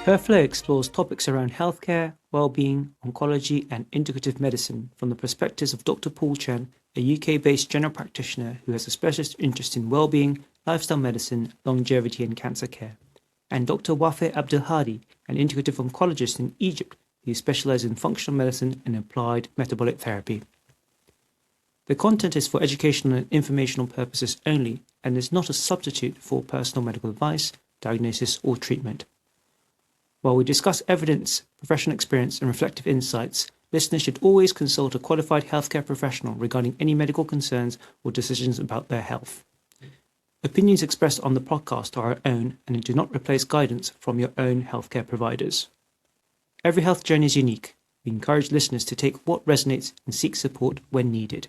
Perflow explores topics around healthcare, wellbeing, oncology, and integrative medicine from the perspectives of Dr. Paul Chen, a UK-based general practitioner who has a specialist interest in wellbeing, lifestyle medicine, longevity, and cancer care, and Dr. Wafaa Abdelhadi, an integrative oncologist in Egypt who specializes in functional medicine and applied metabolic therapy. The content is for educational and informational purposes only and is not a substitute for personal medical advice, diagnosis, or treatment. While we discuss evidence, professional experience, and reflective insights, listeners should always consult a qualified healthcare professional regarding any medical concerns or decisions about their health. Opinions expressed on the podcast are our own and do not replace guidance from your own healthcare providers. Every health journey is unique. We encourage listeners to take what resonates and seek support when needed.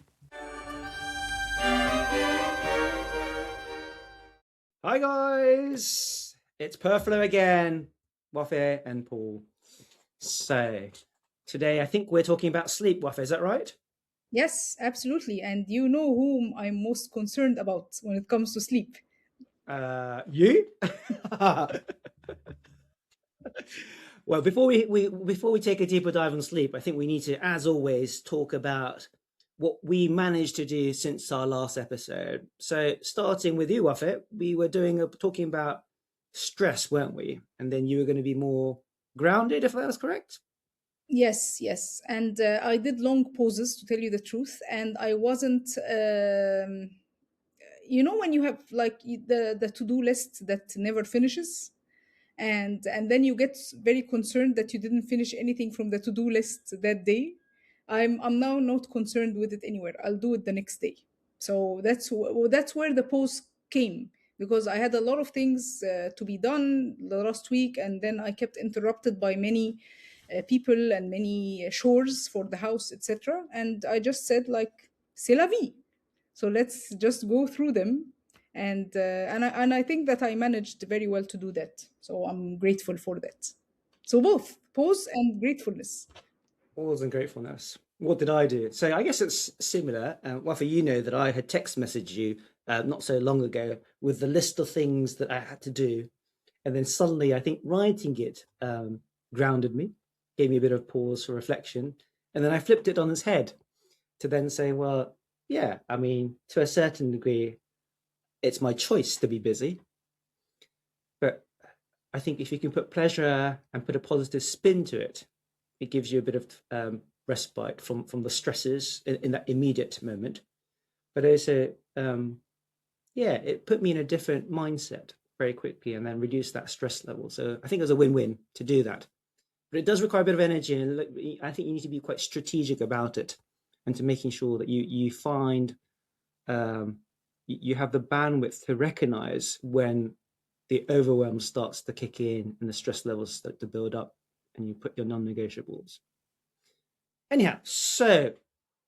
Hi guys, it's Perflow again. Wafaa and Paul. So, today I think we're talking about sleep, Wafaa, is that right? Yes, absolutely. And you know whom I'm most concerned about when it comes to sleep. You? Well, before we take a deeper dive on sleep, I think we need to, as always, talk about what we managed to do since our last episode. So, starting with you, Wafaa, we were talking about stress, weren't we? And then you were going to be more grounded, if that was correct? Yes, yes. And I did long pauses, to tell you the truth. And I wasn't, when you have like the to-do list that never finishes, and then you get very concerned that you didn't finish anything from the to-do list that day. I'm now not concerned with it anywhere. I'll do it the next day. So that's where the pause came, because I had a lot of things to be done the last week, and then I kept interrupted by many people and many chores for the house, etc. And I just said, like, c'est la vie. So let's just go through them, and I think that I managed very well to do that. So I'm grateful for that. So both pause and gratefulness. Pause and gratefulness. What did I do? So I guess it's similar. Wafaa, you know that I had text messaged you not so long ago with the list of things that I had to do. And then suddenly I think writing it grounded me, gave me a bit of pause for reflection. And then I flipped it on its head to then say, well, yeah, I mean, to a certain degree, it's my choice to be busy. But I think if you can put pleasure and put a positive spin to it, it gives you a bit of respite from the stresses in that immediate moment. But also, it put me in a different mindset very quickly and then reduced that stress level. So I think it was a win-win to do that. But it does require a bit of energy, and I think you need to be quite strategic about it, and to making sure that you find you have the bandwidth to recognize when the overwhelm starts to kick in and the stress levels start to build up, and you put your non-negotiables. Anyhow, so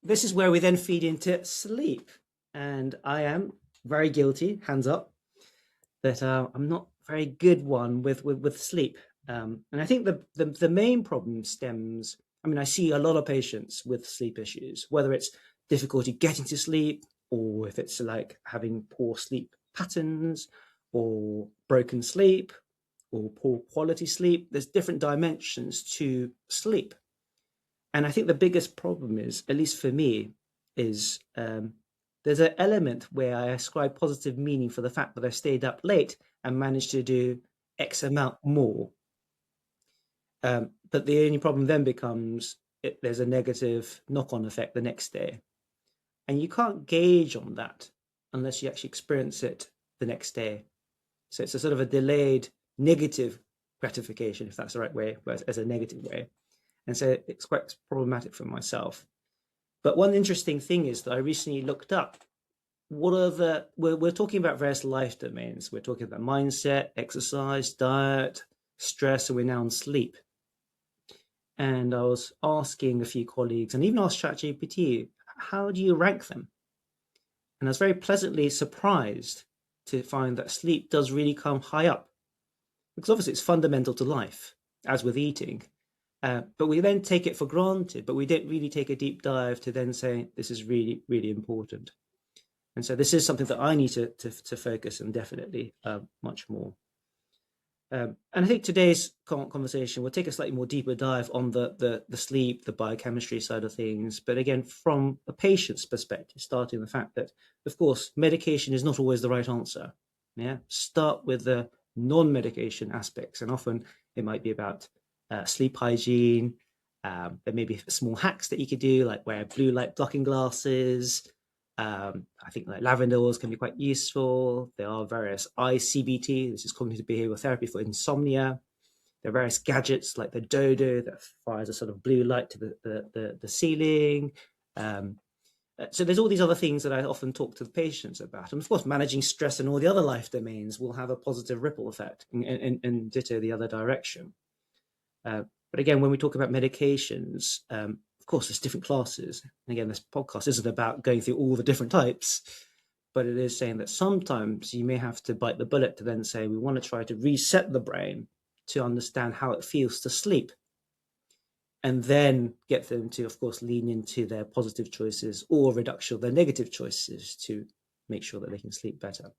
this is where we then feed into sleep. And I am very guilty, hands up, that I'm not very good one with sleep. And I think the main problem stems, I see a lot of patients with sleep issues, whether it's difficulty getting to sleep, or if it's like having poor sleep patterns, or broken sleep, or poor quality sleep. There's different dimensions to sleep. And I think the biggest problem is, at least for me, is there's an element where I ascribe positive meaning for the fact that I stayed up late and managed to do X amount more. But the only problem then becomes there's a negative knock-on effect the next day. And you can't gauge on that unless you actually experience it the next day. So it's a sort of a delayed negative gratification, if that's the right way, but as a negative way. And so it's quite problematic for myself. But one interesting thing is that I recently looked up we're talking about various life domains. We're talking about mindset, exercise, diet, stress, and we're now on sleep. And I was asking a few colleagues, and even asked ChatGPT, how do you rank them? And I was very pleasantly surprised to find that sleep does really come high up, because obviously it's fundamental to life, as with eating. But we then take it for granted, but we don't really take a deep dive to then say this is really, really important. And so this is something that I need to focus on definitely much more. And I think today's conversation will take a slightly more deeper dive on the sleep, the biochemistry side of things. But again, from a patient's perspective, starting with the fact that, of course, medication is not always the right answer. Yeah, start with the non-medication aspects, and often it might be about sleep hygiene. There may be small hacks that you could do, like wear blue light blocking glasses. I think like lavender oils can be quite useful. There are various ICBT, this is cognitive behavioral therapy for insomnia. There are various gadgets like the Dodo that fires a sort of blue light to the ceiling. So there's all these other things that I often talk to the patients about. And of course, managing stress and all the other life domains will have a positive ripple effect and ditto the other direction. But again, when we talk about medications, of course, there's different classes. And again, this podcast isn't about going through all the different types, but it is saying that sometimes you may have to bite the bullet to then say, we want to try to reset the brain to understand how it feels to sleep. And then get them to, of course, lean into their positive choices or reduction of their negative choices to make sure that they can sleep better.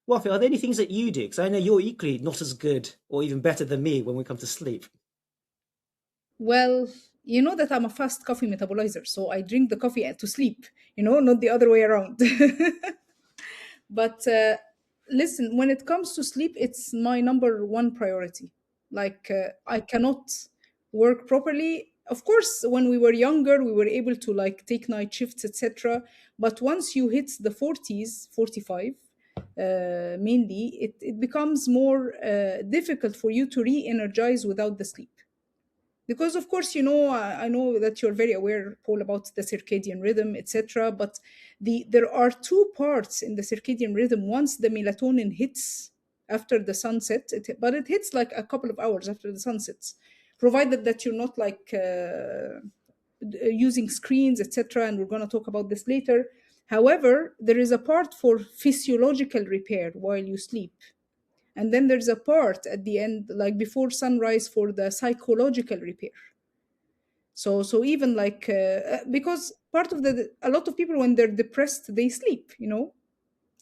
Wafaa, are there any things that you do? Because I know you're equally not as good or even better than me when we come to sleep. Well, you know that I'm a fast coffee metabolizer, so I drink the coffee to sleep, not the other way around. But listen, when it comes to sleep, it's my number one priority. Like, I cannot work properly. Of course, when we were younger, we were able to like take night shifts, etc. But once you hit the 40s, 45, mainly, it becomes more difficult for you to re-energize without the sleep. Because of course, I know that you're very aware, Paul, about the circadian rhythm, etc. But there are two parts in the circadian rhythm. Once the melatonin hits after the sunset, but it hits like a couple of hours after the sunsets, provided that you're not like using screens, etc. And we're going to talk about this later. However, there is a part for physiological repair while you sleep, and then there's a part at the end, like before sunrise, for the psychological repair. So even like because part of a lot of people, when they're depressed, they sleep,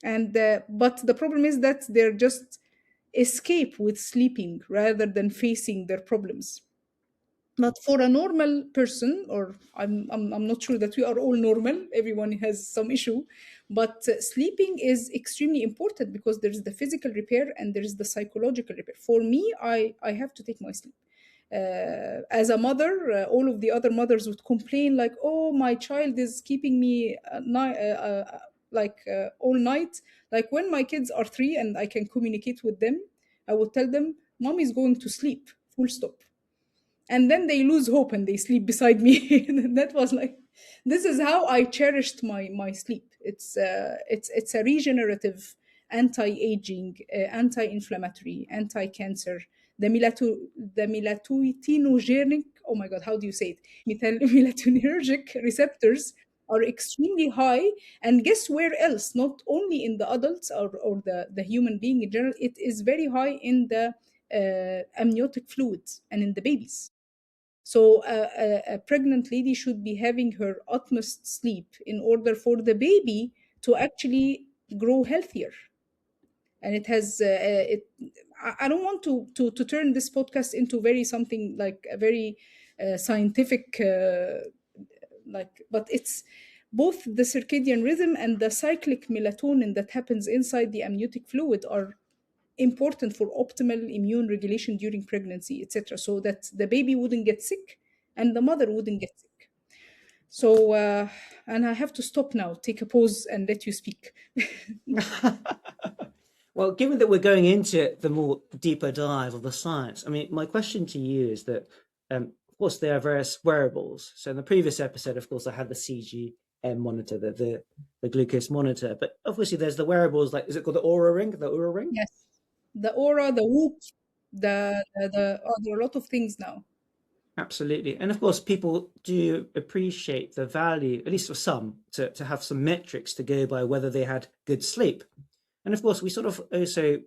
and but the problem is that they're just escape with sleeping rather than facing their problems. But for a normal person, or I'm not sure that we are all normal, everyone has some issue, but sleeping is extremely important because there's the physical repair and there's the psychological repair. For me, I have to take my sleep. As a mother, all of the other mothers would complain like, oh, my child is keeping me all night. Like when my kids are 3 and I can communicate with them, I would tell them, mom is going to sleep, full stop. And then they lose hope and they sleep beside me. That was like, this is how I cherished my sleep. It's a regenerative, anti-aging, anti-inflammatory, anti-cancer. The melatoninogenic, oh my god, how do you say it, melatonergic receptors are extremely high. And guess where else? Not only in the adults, or the human being in general, it is very high in the amniotic fluids and in the babies. So a pregnant lady should be having her utmost sleep in order for the baby to actually grow healthier. And it has I don't want to turn this podcast into very something like a very scientific but it's both the circadian rhythm and the cyclic melatonin that happens inside the amniotic fluid are important for optimal immune regulation during pregnancy, etc., so that the baby wouldn't get sick and the mother wouldn't get sick. So and I have to stop now, take a pause and let you speak. Well, given that we're going into the more deeper dive of the science, I mean, my question to you is that, of course, there are various wearables. So in the previous episode, of course, I had the CGM monitor, the glucose monitor, but obviously there's the wearables, like, is it called the Aura Ring? The Aura Ring? Yes, the Aura, the Whoop, there are a lot of things now. Absolutely. And of course, people do appreciate the value, at least for some, to have some metrics to go by whether they had good sleep. And of course, we sort of also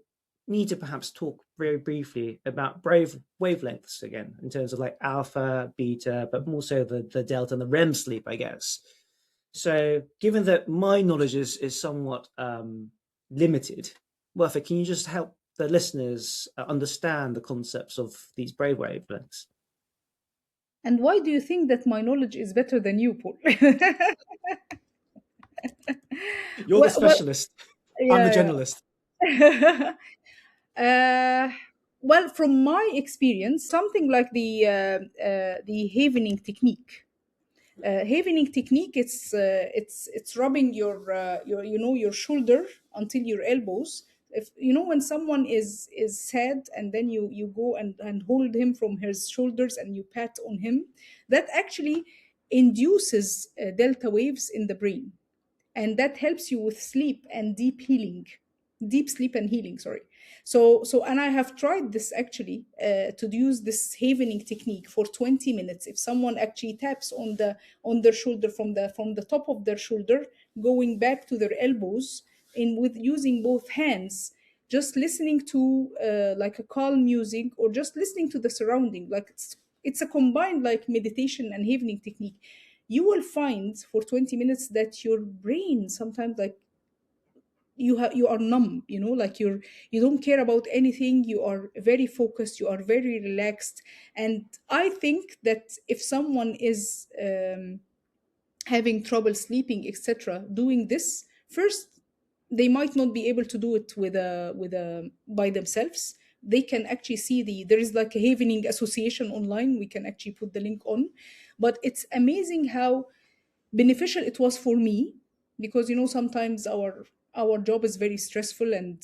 need to perhaps talk very briefly about wavelengths again, in terms of like alpha, beta, but more so the delta and the REM sleep, I guess. So, given that my knowledge is somewhat limited, Wafaa, can you just help the listeners understand the concepts of these brainwave lengths? And why do you think that my knowledge is better than you, Paul? You're the Well, specialist. I'm the yeah, generalist. yeah. uh, well, from my experience, something like the havening technique. Havening technique, it's rubbing your your shoulder until your elbows. If you know when someone is sad, and then you go and hold him from his shoulders and you pat on him, that actually induces delta waves in the brain, and that helps you with sleep and deep healing, deep sleep and healing, sorry. So and I have tried this actually, to use this havening technique for 20 minutes. If someone actually taps on their shoulder, from the top of their shoulder going back to their elbows, in with using both hands, just listening to like a calm music, or just listening to the surrounding, like it's a combined like meditation and havening technique, you will find for 20 minutes that your brain sometimes, like, you are numb, like you don't care about anything, you are very focused, you are very relaxed. And I think that if someone is having trouble sleeping, etc., doing this first, they might not be able to do it with a by themselves. They can actually see there is like a havening association online, we can actually put the link on. But it's amazing how beneficial it was for me, because sometimes our job is very stressful, and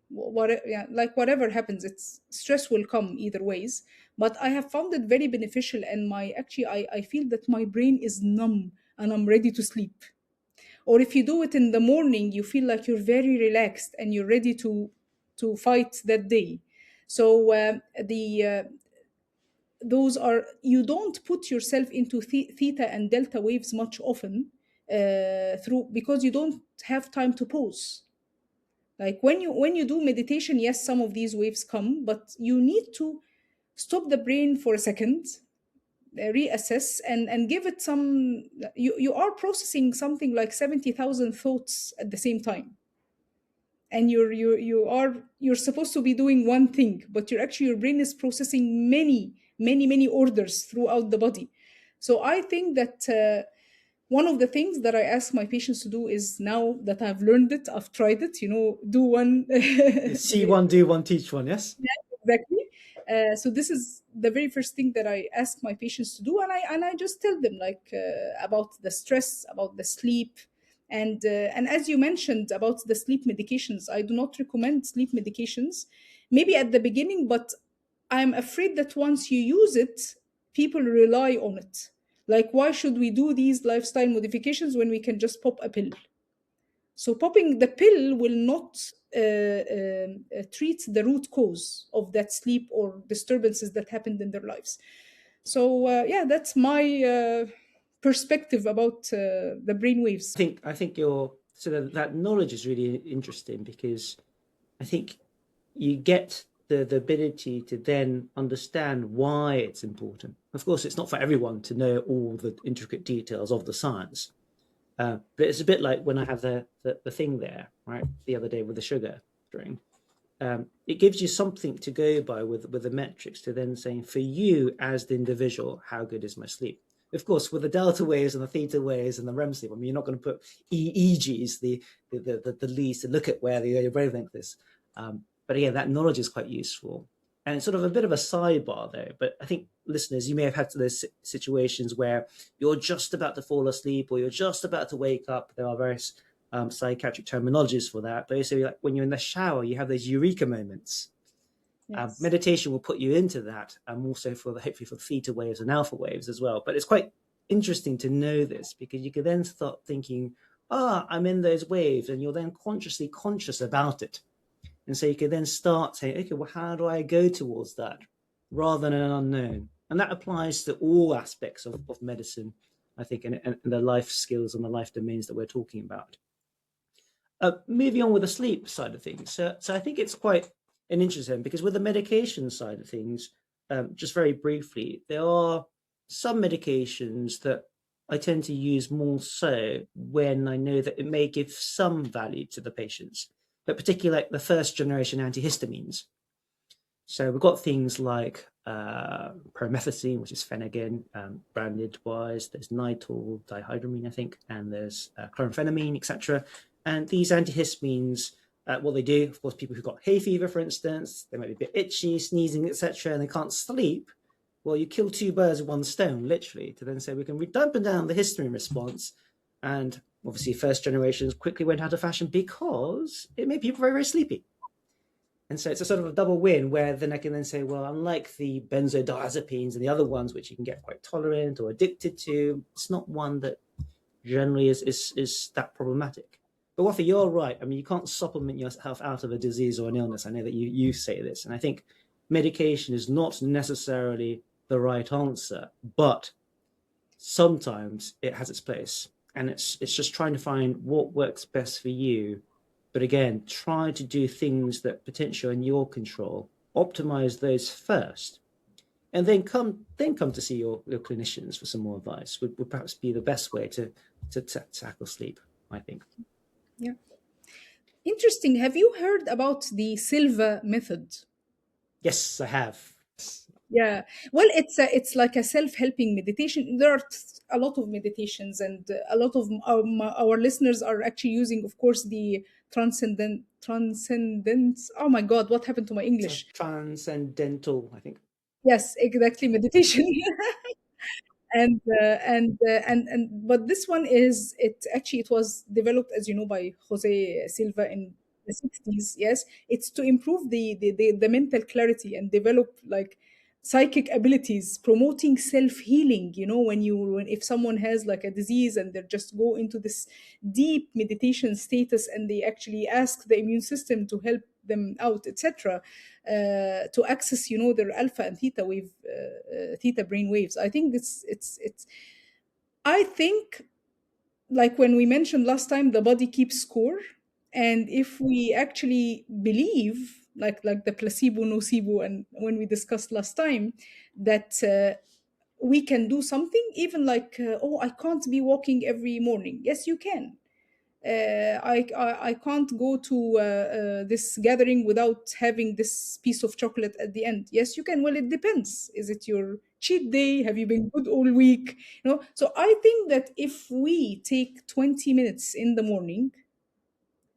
what, yeah, like whatever happens, it's stress will come either ways. But I have found it very beneficial, and my actually I feel that my brain is numb and I'm ready to sleep. Or if you do it in the morning, you feel like you're very relaxed and you're ready to fight that day. So the those are, you don't put yourself into theta and delta waves much often, through, because you don't have time to pause. Like when you do meditation, yes, some of these waves come, but you need to stop the brain for a second, reassess, and give it some. You are processing something like 70,000 thoughts at the same time, and you're supposed to be doing one thing, but your brain is processing many orders throughout the body. So I think that one of the things that I ask my patients to do is, now that I've learned it, I've tried it, do one. See one, do one, teach one. Yes. Exactly. So this is the very first thing that I ask my patients to do, and I just tell them, like, about the stress, about the sleep, and as you mentioned about the sleep medications, I do not recommend sleep medications, maybe at the beginning, but I'm afraid that once you use it, people rely on it. Like, why should we do these lifestyle modifications when we can just pop a pill? So popping the pill will not treat the root cause of that sleep or disturbances that happened in their lives. So yeah, that's my perspective about the brain waves. I think your that knowledge is really interesting, because I think you get the ability to then understand why it's important. Of course, it's not for everyone to know all the intricate details of the science, but it's a bit like when I have the thing there, right, the other day with the sugar string. It gives you something to go by with the metrics to then say, for you as the individual, how good is my sleep? Of course, with the delta waves and the theta waves and the REM sleep, I mean, you're not going to put EEGs, the leads, to look at where your wavelength is. But again, that knowledge is quite useful. And it's sort of a bit of a sidebar there, but I think listeners, you may have had those situations where you're just about to fall asleep or you're just about to wake up. There are various psychiatric terminologies for that. But basically, like when you're in the shower, you have those eureka moments. Yes. Meditation will put you into that, and also hopefully for theta waves and alpha waves as well. But it's quite interesting to know this, because you can then start thinking, I'm in those waves, and you're then consciously conscious about it. And so you can then start saying, okay, well, how do I go towards that, rather than an unknown? And that applies to all aspects of medicine, I think, and the life skills and the life domains that we're talking about. Moving on with the sleep side of things. So I think it's quite an interesting, because with the medication side of things, just very briefly, there are some medications that I tend to use more so when I know that it may give some value to the patients, but particularly like the first generation antihistamines. So we've got things like promethazine, which is Phenergan, branded wise. There's nitol dihydramine, I think, and there's chloramphenemine, etc. And these antihistamines, what they do, of course, people who've got hay fever, for instance, they might be a bit itchy, sneezing, etc., and they can't sleep. Well, you kill two birds with one stone, literally, to then say we can dampen down the histamine response. And obviously, first generations quickly went out of fashion because it made people very, very sleepy. And so it's a sort of a double win where then I can then say, well, unlike the benzodiazepines and the other ones, which you can get quite tolerant or addicted to, it's not one that generally is that problematic. But Wafaa, you're right. I mean, you can't supplement yourself out of a disease or an illness. I know that you say this. And I think medication is not necessarily the right answer, but sometimes it has its place. And it's just trying to find what works best for you. But again, try to do things that potentially are in your control, optimize those first, and then come to see your clinicians for some more advice would perhaps be the best way to tackle sleep, I think. Yeah. Interesting. Have you heard about the Silva method? Yes, I have. Yeah. Well, it's like a self-helping meditation. There are a lot of meditations, and a lot of our listeners are actually using, of course, the transcendence. Oh my God, what happened to my English? Transcendental, I think. Yes, exactly, meditation. And but this one is, it was developed, as you know, by Jose Silva in the 60s. Yes, it's to improve the mental clarity and develop like psychic abilities, promoting self-healing. You know, when if someone has like a disease and they just go into this deep meditation status and they actually ask the immune system to help them out, etc., to access, you know, their alpha and theta wave, theta brain waves. I think it's I think, like when we mentioned last time, the body keeps score. And if we actually believe, like the placebo nocebo, and when we discussed last time, that we can do something, even like, oh, I can't be walking every morning. Yes, you can. I can't go to this gathering without having this piece of chocolate at the end. Yes, you can. Well, it depends. Is it your cheat day? Have you been good all week? You know. So I think that if we take 20 minutes in the morning,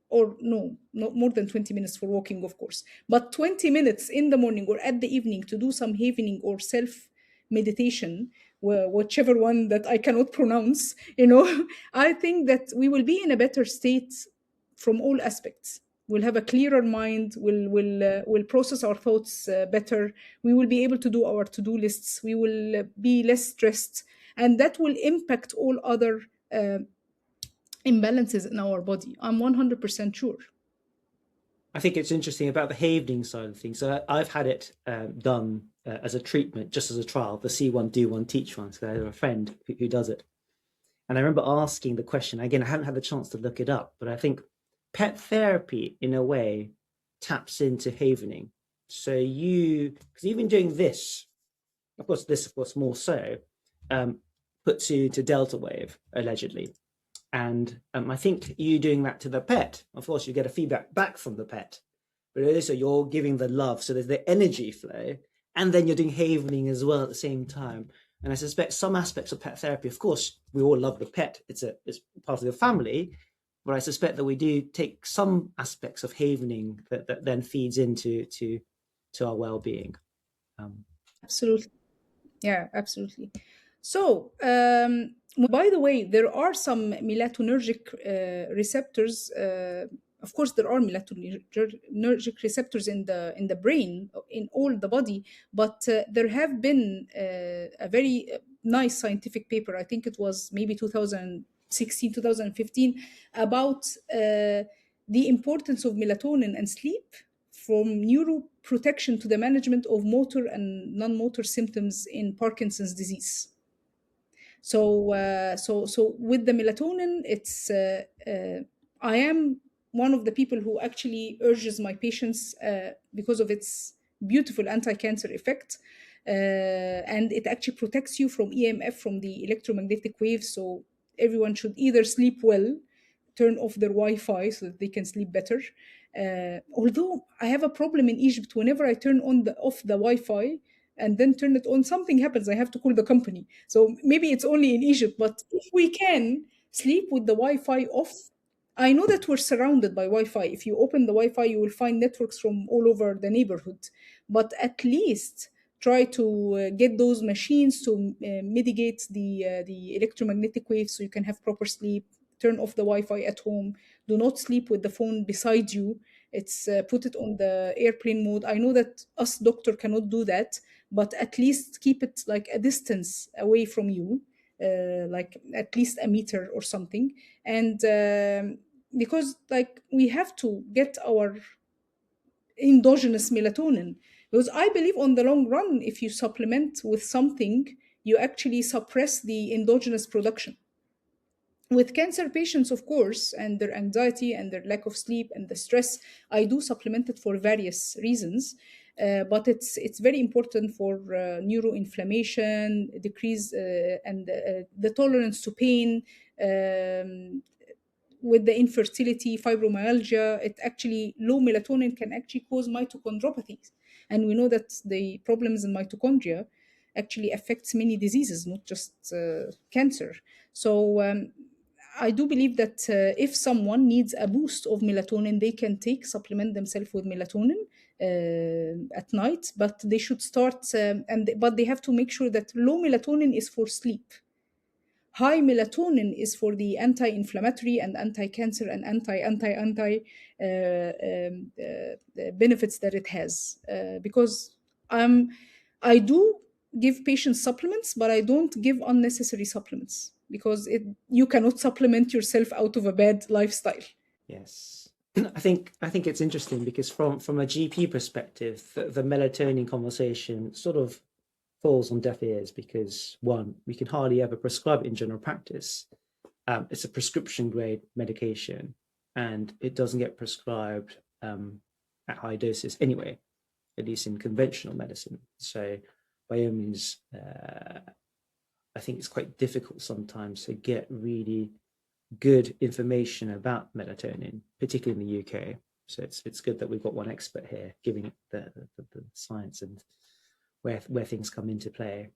or no, not more than 20 minutes for walking, of course, but 20 minutes in the morning or at the evening to do some havening or self meditation, whichever one that I cannot pronounce, you know, I think that we will be in a better state from all aspects. We'll have a clearer mind. We'll process our thoughts better. We will be able to do our to-do lists. We will be less stressed, and that will impact all other imbalances in our body. I'm 100% sure. I think it's interesting about the havening side of things. So I've had it done as a treatment, just as a trial, the see one, do one, teach one. So I have a friend who does it. And I remember asking the question, again, I haven't had the chance to look it up, but I think pet therapy, in a way, taps into havening. So because even doing this, of course, more so, puts you to delta wave, allegedly. And I think you doing that to the pet, of course, you get a feedback back from the pet, but also you're giving the love. So there's the energy flow, and then you're doing havening as well at the same time. And I suspect some aspects of pet therapy, of course, we all love the pet. It's part of the family, but I suspect that we do take some aspects of havening that then feeds into our well-being. Absolutely. Yeah, absolutely. So, by the way, there are some melatonergic receptors. Of course, there are melatonergic receptors in the brain, in all the body. But there have been a very nice scientific paper. I think it was maybe 2016, 2015, about the importance of melatonin and sleep from neuroprotection to the management of motor and non-motor symptoms in Parkinson's disease. So with the melatonin, I am one of the people who actually urges my patients, because of its beautiful anti-cancer effect, and it actually protects you from EMF, from the electromagnetic waves. So everyone should either sleep well, turn off their Wi-Fi so that they can sleep better. Although I have a problem in Egypt, whenever I turn on the off the Wi-Fi and then turn it on, something happens. I have to call the company. So maybe it's only in Egypt, but if we can sleep with the Wi-Fi off, I know that we're surrounded by Wi-Fi. If you open the Wi-Fi, you will find networks from all over the neighborhood. But at least try to get those machines to mitigate the electromagnetic waves so you can have proper sleep. Turn off the Wi-Fi at home. Do not sleep with the phone beside you. It's put it on the airplane mode. I know that us doctor cannot do that, but at least keep it like a distance away from you, like at least a meter or something. And because like we have to get our endogenous melatonin, because I believe on the long run, if you supplement with something, you actually suppress the endogenous production. With cancer patients, of course, and their anxiety and their lack of sleep and the stress, I do supplement it for various reasons. But it's very important for neuroinflammation, decrease and the tolerance to pain, with the infertility, fibromyalgia. It actually, low melatonin can actually cause mitochondriopathies, and we know that the problems in mitochondria actually affects many diseases, not just cancer. So I do believe that if someone needs a boost of melatonin, they can supplement themselves with melatonin at night, but they should start but they have to make sure that low melatonin is for sleep. High melatonin is for the anti-inflammatory and anti-cancer and anti benefits that it has. Because I do give patients supplements, but I don't give unnecessary supplements, because you cannot supplement yourself out of a bad lifestyle. Yes. I think it's interesting because from a GP perspective, the melatonin conversation sort of falls on deaf ears because, one, we can hardly ever prescribe it in general practice. It's a prescription grade medication and it doesn't get prescribed at high doses anyway, at least in conventional medicine. So by all means, I think it's quite difficult sometimes to get really good information about melatonin, particularly in the UK. So it's good that we've got one expert here giving it the science and where things come into play.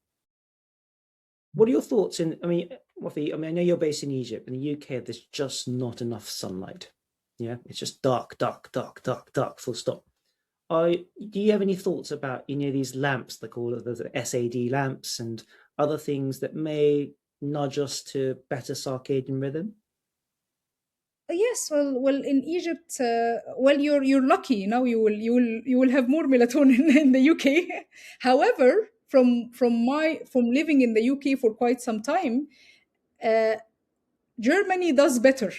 What are your thoughts? Wafaa, I know you're based in Egypt. In the UK, there's just not enough sunlight. Yeah, it's just dark, full stop. Do you have any thoughts about these lamps, they call it the SAD lamps, and other things that may nudge us to better circadian rhythm? Yes, well, in Egypt, well, you're lucky. Now you will have more melatonin in the UK. However, from living in the UK for quite some time, uh, Germany does better,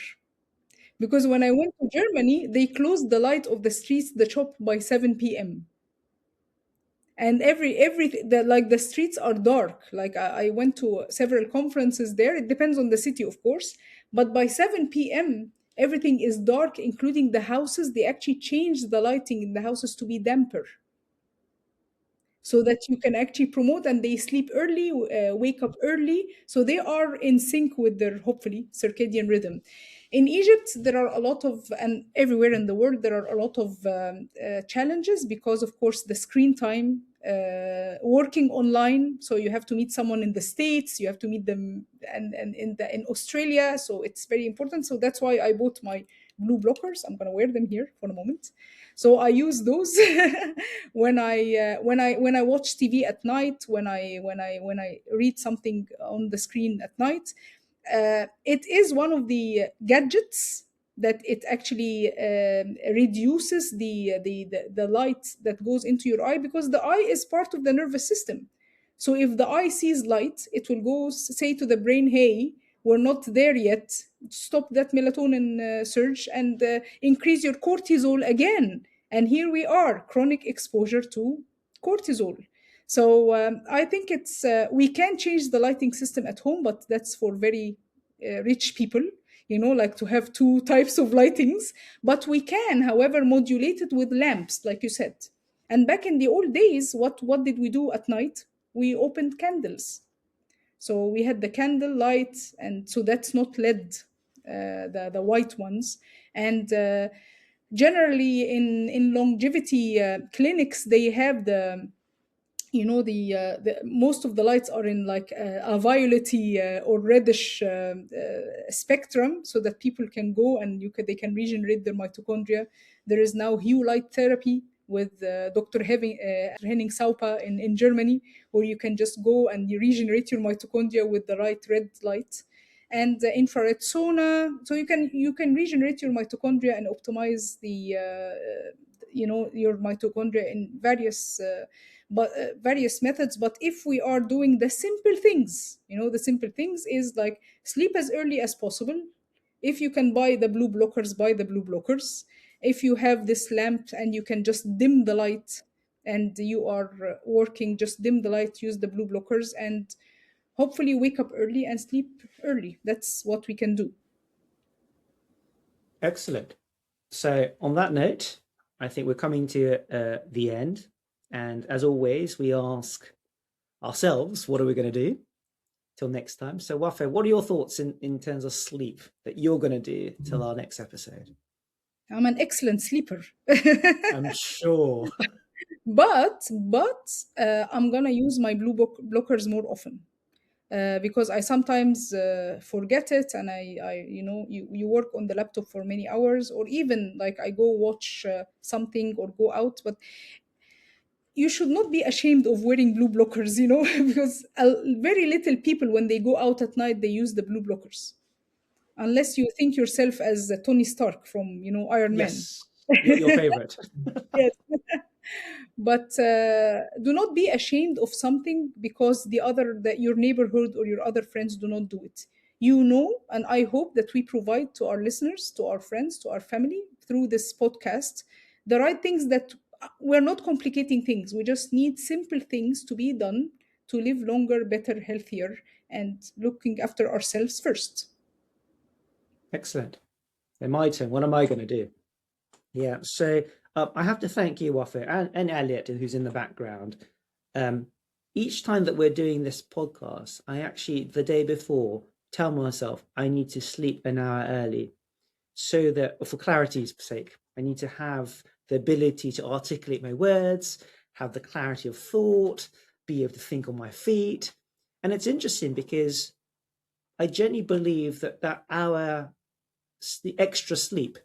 because when I went to Germany, they closed the light of the streets, the shop, by 7 p.m. And the streets are dark. Like I went to several conferences there. It depends on the city, of course, but by 7 p.m. everything is dark, including the houses. They actually changed the lighting in the houses to be damper, so that you can actually promote, and they sleep early, wake up early, so they are in sync with their, hopefully, circadian rhythm. In Egypt, there are a lot of, and everywhere in the world, there are a lot of challenges, because of course the screen time, working online, so you have to meet someone in the States, you have to meet them and in Australia, so it's very important. So that's why I bought my blue blockers. I'm going to wear them here for a moment. So I use those when I watch TV at night, when I read something on the screen at night. It is one of the gadgets that it actually reduces the light that goes into your eye, because the eye is part of the nervous system. So if the eye sees light, it will go say to the brain, hey, we're not there yet, stop that melatonin surge, and increase your cortisol again. And here we are, chronic exposure to cortisol. So I think we can change the lighting system at home, but that's for very rich people, like to have two types of lightings. But we can, however, modulate it with lamps, like you said. And back in the old days, what did we do at night? We opened candles. So we had the candle light, and so that's not LED, the white ones. And generally in longevity clinics, they have the, the most of the lights are in like a violetty or reddish spectrum, so that people can go and they can regenerate their mitochondria. There is now hue light therapy with Dr. Henning Sauper in Germany, where you can just go and you regenerate your mitochondria with the right red light. And infrared sauna, so you can regenerate your mitochondria and optimize the your mitochondria in various methods. But if we are doing the simple things, the simple things is like sleep as early as possible. If you can buy the blue blockers, buy the blue blockers. If you have this lamp and you can just dim the light and you are working, just dim the light, use the blue blockers, and hopefully wake up early and sleep early. That's what we can do. Excellent. So on that note, I think we're coming to the end. And as always, we ask ourselves, what are we going to do till next time? So Wafaa, what are your thoughts in terms of sleep that you're going to do till our next episode? I'm an excellent sleeper. I'm sure. but I'm gonna use my blue blockers more often. Because I sometimes forget it, and you work on the laptop for many hours, or even like I go watch something or go out. But you should not be ashamed of wearing blue blockers, because very little people, when they go out at night, they use the blue blockers, unless you think yourself as Tony Stark from Iron Man. Yes, your favorite. Yes. But do not be ashamed of something because that your neighborhood or your other friends do not do it. And I hope that we provide to our listeners, to our friends, to our family through this podcast the right things, that we're not complicating things. We just need simple things to be done to live longer, better, healthier, and looking after ourselves first. Excellent. Then my turn. What am I going to do? Yeah, so I have to thank you, Wafaa, and Elliot, who's in the background. Each time that we're doing this podcast, I actually, the day before, tell myself I need to sleep an hour early, so that, for clarity's sake, I need to have the ability to articulate my words, have the clarity of thought, be able to think on my feet. And it's interesting because I genuinely believe that hour, the extra sleep,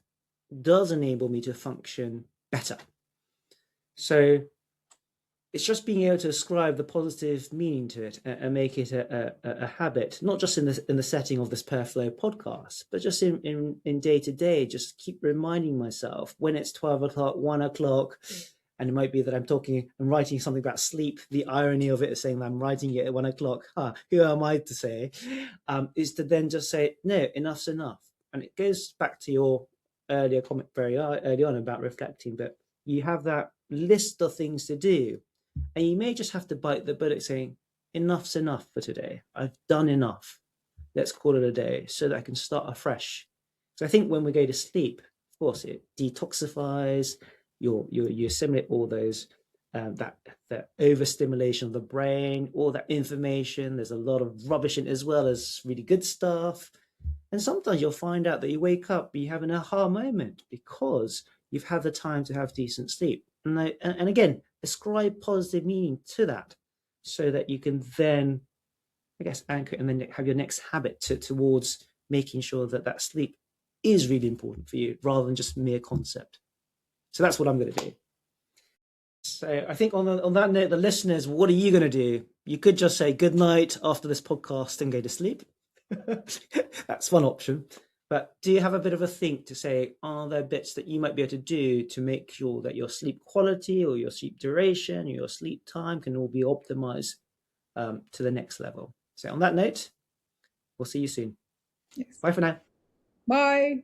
does enable me to function better. So it's just being able to ascribe the positive meaning to it and make it a habit, not just in the setting of this Perflow podcast, but just in day to day. Just keep reminding myself when it's 12 o'clock, 1 o'clock, and it might be that I'm writing something about sleep. The irony of it is saying that I'm writing it at 1 o'clock. Who am I to say? Is to then just say, no, enough's enough. And it goes back to your earlier comment very early on about reflecting, but you have that list of things to do, and you may just have to bite the bullet saying, enough's enough for today. I've done enough. Let's call it a day, so that I can start afresh. So I think when we go to sleep, of course, it detoxifies, you assimilate all those, that overstimulation of the brain, all that information. There's a lot of rubbish in it, as well as really good stuff. And sometimes you'll find out that you wake up, you have an aha moment because you've had the time to have decent sleep. And again, ascribe positive meaning to that, so that you can then, I guess, anchor and then have your next habit towards making sure that sleep is really important for you, rather than just mere concept. So that's what I'm going to do. So I think on that note, the listeners, what are you going to do? You could just say good night after this podcast and go to sleep. That's one option. But do you have a bit of a think to say, are there bits that you might be able to do to make sure that your sleep quality or your sleep duration or your sleep time can all be optimized to the next level? So on that note, we'll see you soon. Yes. Bye for now. Bye.